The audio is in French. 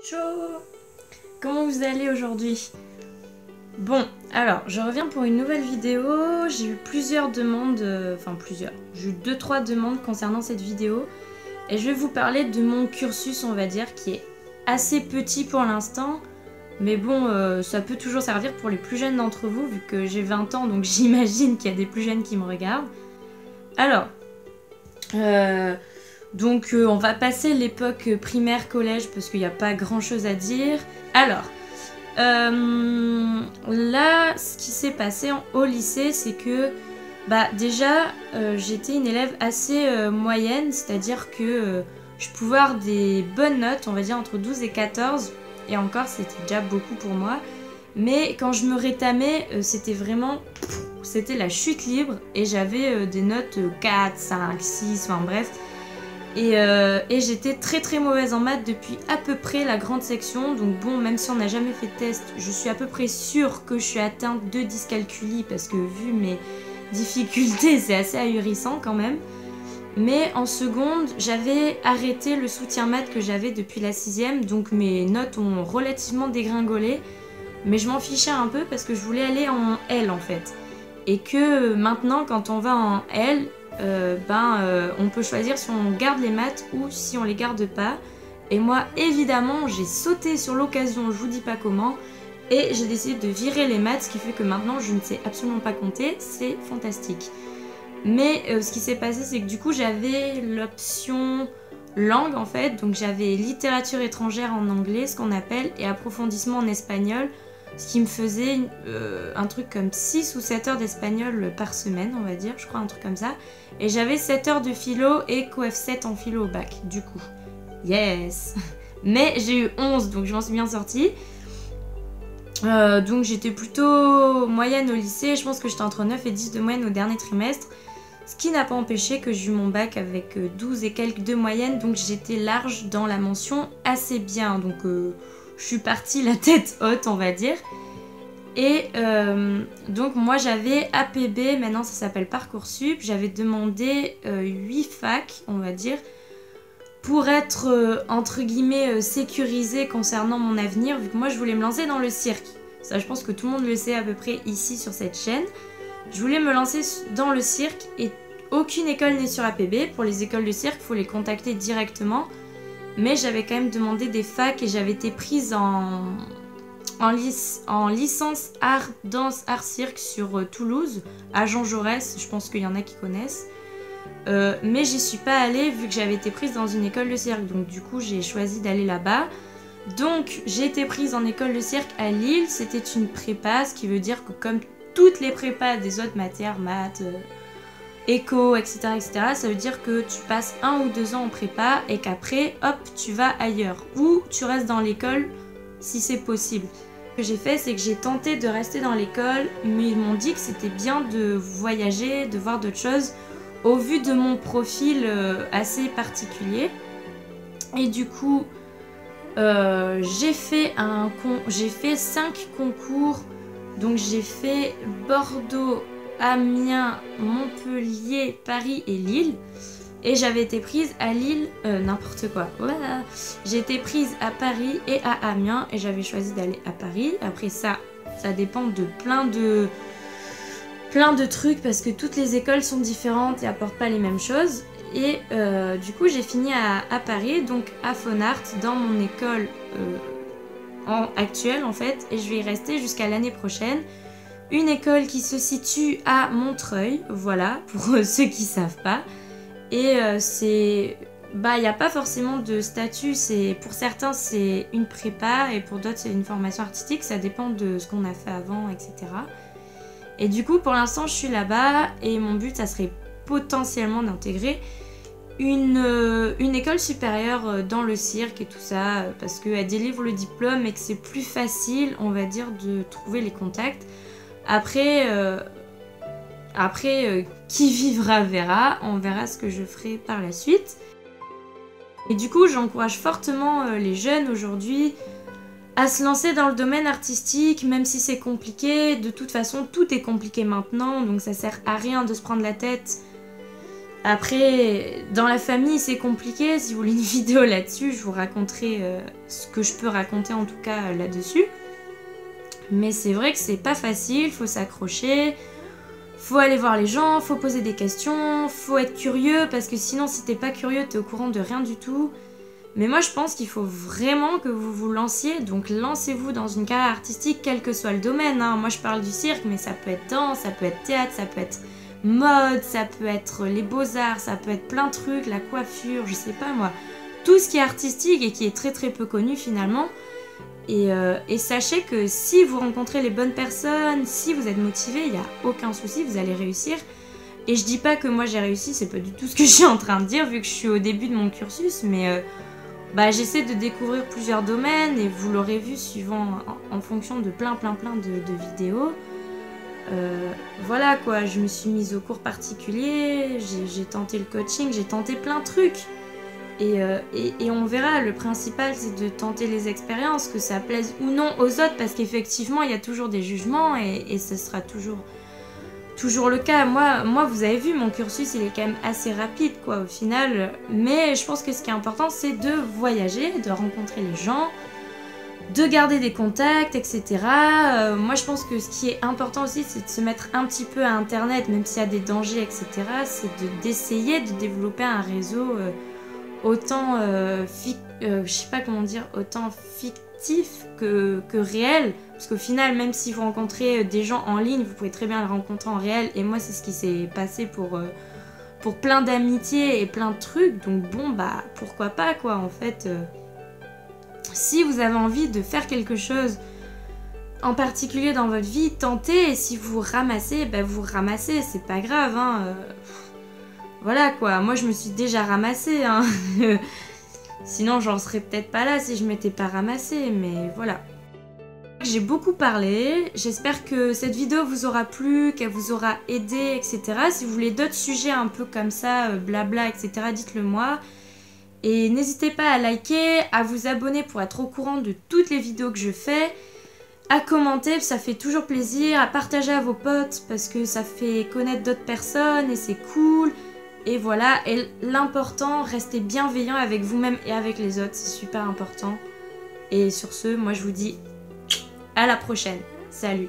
Ciao! Comment vous allez aujourd'hui? Bon, alors, je reviens pour une nouvelle vidéo. J'ai eu plusieurs demandes, j'ai eu 2-3 demandes concernant cette vidéo. Et je vais vous parler de mon cursus, on va dire, qui est assez petit pour l'instant. Mais bon, ça peut toujours servir pour les plus jeunes d'entre vous, vu que j'ai 20 ans, donc j'imagine qu'il y a des plus jeunes qui me regardent. Alors, on va passer l'époque primaire-collège parce qu'il n'y a pas grand chose à dire. Alors, là, ce qui s'est passé au lycée, c'est que déjà, j'étais une élève assez moyenne, c'est-à-dire que je pouvais avoir des bonnes notes, on va dire entre 12 et 14, et encore, c'était déjà beaucoup pour moi. Mais quand je me rétamais, c'était vraiment... C'était la chute libre, et j'avais des notes 4, 5, 6, enfin bref... Et j'étais très très mauvaise en maths depuis à peu près la grande section. Donc bon, même si on n'a jamais fait de test, je suis à peu près sûre que je suis atteinte de dyscalculie parce que vu mes difficultés, c'est assez ahurissant quand même. Mais en seconde, j'avais arrêté le soutien maths que j'avais depuis la 6ème, donc mes notes ont relativement dégringolé. Mais je m'en fichais un peu parce que je voulais aller en L en fait. Et que maintenant, quand on va en L... on peut choisir si on garde les maths ou si on les garde pas. Et moi, évidemment, j'ai sauté sur l'occasion, je vous dis pas comment, et j'ai décidé de virer les maths, ce qui fait que maintenant, je ne sais absolument pas compter. C'est fantastique. Mais ce qui s'est passé, c'est que du coup, j'avais l'option langue, en fait. Donc, j'avais littérature étrangère en anglais, ce qu'on appelle, et approfondissement en espagnol. Ce qui me faisait un truc comme 6 ou 7 heures d'espagnol par semaine, on va dire, je crois, un truc comme ça. Et j'avais 7 heures de philo et coef 7 en philo au bac, du coup. Yes! Mais j'ai eu 11, donc je m'en suis bien sortie. Donc j'étais plutôt moyenne au lycée, je pense que j'étais entre 9 et 10 de moyenne au dernier trimestre. Ce qui n'a pas empêché que j'ai eu mon bac avec 12 et quelques de moyenne, donc j'étais large dans la mention assez bien. Donc... je suis partie la tête haute, on va dire. Et donc moi j'avais APB, maintenant ça s'appelle Parcoursup. J'avais demandé 8 facs, on va dire, pour être entre guillemets sécurisée concernant mon avenir, vu que moi je voulais me lancer dans le cirque. Ça, je pense que tout le monde le sait à peu près ici sur cette chaîne. Je voulais me lancer dans le cirque et aucune école n'est sur APB. Pour les écoles de cirque, il faut les contacter directement. Mais j'avais quand même demandé des facs et j'avais été prise en licence art, danse, art cirque sur Toulouse, à Jean Jaurès, je pense qu'il y en a qui connaissent. Mais j'y suis pas allée vu que j'avais été prise dans une école de cirque, donc du coup j'ai choisi d'aller là-bas. Donc j'ai été prise en école de cirque à Lille, c'était une prépa, ce qui veut dire que comme toutes les prépas des autres matières, maths... éco, etc., etc., ça veut dire que tu passes 1 ou 2 ans en prépa et qu'après, hop, tu vas ailleurs. Ou tu restes dans l'école si c'est possible. Ce que j'ai fait, c'est que j'ai tenté de rester dans l'école, mais ils m'ont dit que c'était bien de voyager, de voir d'autres choses, au vu de mon profil assez particulier. Et du coup, j'ai fait 5 concours. Donc j'ai fait Bordeaux, Amiens, Montpellier, Paris et Lille. Et j'avais été prise à Lille, n'importe quoi. Voilà. J'ai été prise à Paris et à Amiens et j'avais choisi d'aller à Paris. Après ça dépend de plein de trucs parce que toutes les écoles sont différentes et apportent pas les mêmes choses. Et du coup j'ai fini à Paris, donc à Fonart, dans mon école actuelle en fait. Et je vais y rester jusqu'à l'année prochaine. Une école qui se situe à Montreuil, voilà, pour ceux qui savent pas. Et il n'y a pas forcément de statut, pour certains c'est une prépa et pour d'autres c'est une formation artistique, ça dépend de ce qu'on a fait avant, etc. Et du coup pour l'instant je suis là-bas et mon but ça serait potentiellement d'intégrer une école supérieure dans le cirque et tout ça, parce qu'elle délivre le diplôme et que c'est plus facile, on va dire, de trouver les contacts. Après, qui vivra verra, on verra ce que je ferai par la suite. Et du coup, j'encourage fortement les jeunes aujourd'hui à se lancer dans le domaine artistique, même si c'est compliqué. De toute façon, tout est compliqué maintenant, donc ça sert à rien de se prendre la tête Après, dans la famille, c'est compliqué. Si vous voulez une vidéo là-dessus, je vous raconterai ce que je peux raconter en tout cas là-dessus. Mais c'est vrai que c'est pas facile, faut s'accrocher, faut aller voir les gens, faut poser des questions, faut être curieux parce que sinon si t'es pas curieux, t'es au courant de rien du tout. Mais moi je pense qu'il faut vraiment que vous vous lanciez, donc lancez-vous dans une carrière artistique quel que soit le domaine. Hein. Moi je parle du cirque, mais ça peut être danse, ça peut être théâtre, ça peut être mode, ça peut être les beaux-arts, ça peut être plein de trucs, la coiffure, je sais pas moi. Tout ce qui est artistique et qui est très très peu connu finalement. Et sachez que si vous rencontrez les bonnes personnes, si vous êtes motivé, il n'y a aucun souci, vous allez réussir. Et je dis pas que moi j'ai réussi, c'est pas du tout ce que je suis en train de dire vu que je suis au début de mon cursus, mais j'essaie de découvrir plusieurs domaines et vous l'aurez vu suivant en fonction de plein de vidéos. Voilà quoi, je me suis mise au cours particulier, j'ai tenté le coaching, j'ai tenté plein de trucs. Et on verra, le principal c'est de tenter les expériences, que ça plaise ou non aux autres, parce qu'effectivement il y a toujours des jugements et ce sera toujours le cas. Moi vous avez vu, mon cursus il est quand même assez rapide quoi au final, mais je pense que ce qui est important c'est de voyager, de rencontrer les gens, de garder des contacts, etc. Moi je pense que ce qui est important aussi c'est de se mettre un petit peu à internet, même s'il y a des dangers, etc. C'est d'essayer de développer un réseau autant je sais pas comment dire, autant fictif que réel, parce qu'au final même si vous rencontrez des gens en ligne, vous pouvez très bien les rencontrer en réel, et moi c'est ce qui s'est passé pour plein d'amitiés et plein de trucs, donc bon pourquoi pas quoi en fait. Si vous avez envie de faire quelque chose en particulier dans votre vie, tentez, et si vous ramassez, vous ramassez, c'est pas grave hein. Voilà quoi, moi je me suis déjà ramassée hein. Sinon j'en serais peut-être pas là si je m'étais pas ramassée, mais voilà. J'ai beaucoup parlé, j'espère que cette vidéo vous aura plu, qu'elle vous aura aidé, etc. Si vous voulez d'autres sujets un peu comme ça, blabla, etc., dites-le moi. Et n'hésitez pas à liker, à vous abonner pour être au courant de toutes les vidéos que je fais, à commenter, ça fait toujours plaisir, à partager à vos potes parce que ça fait connaître d'autres personnes et c'est cool. Et voilà, et l'important, restez bienveillant avec vous-même et avec les autres, c'est super important. Et sur ce, moi je vous dis à la prochaine. Salut!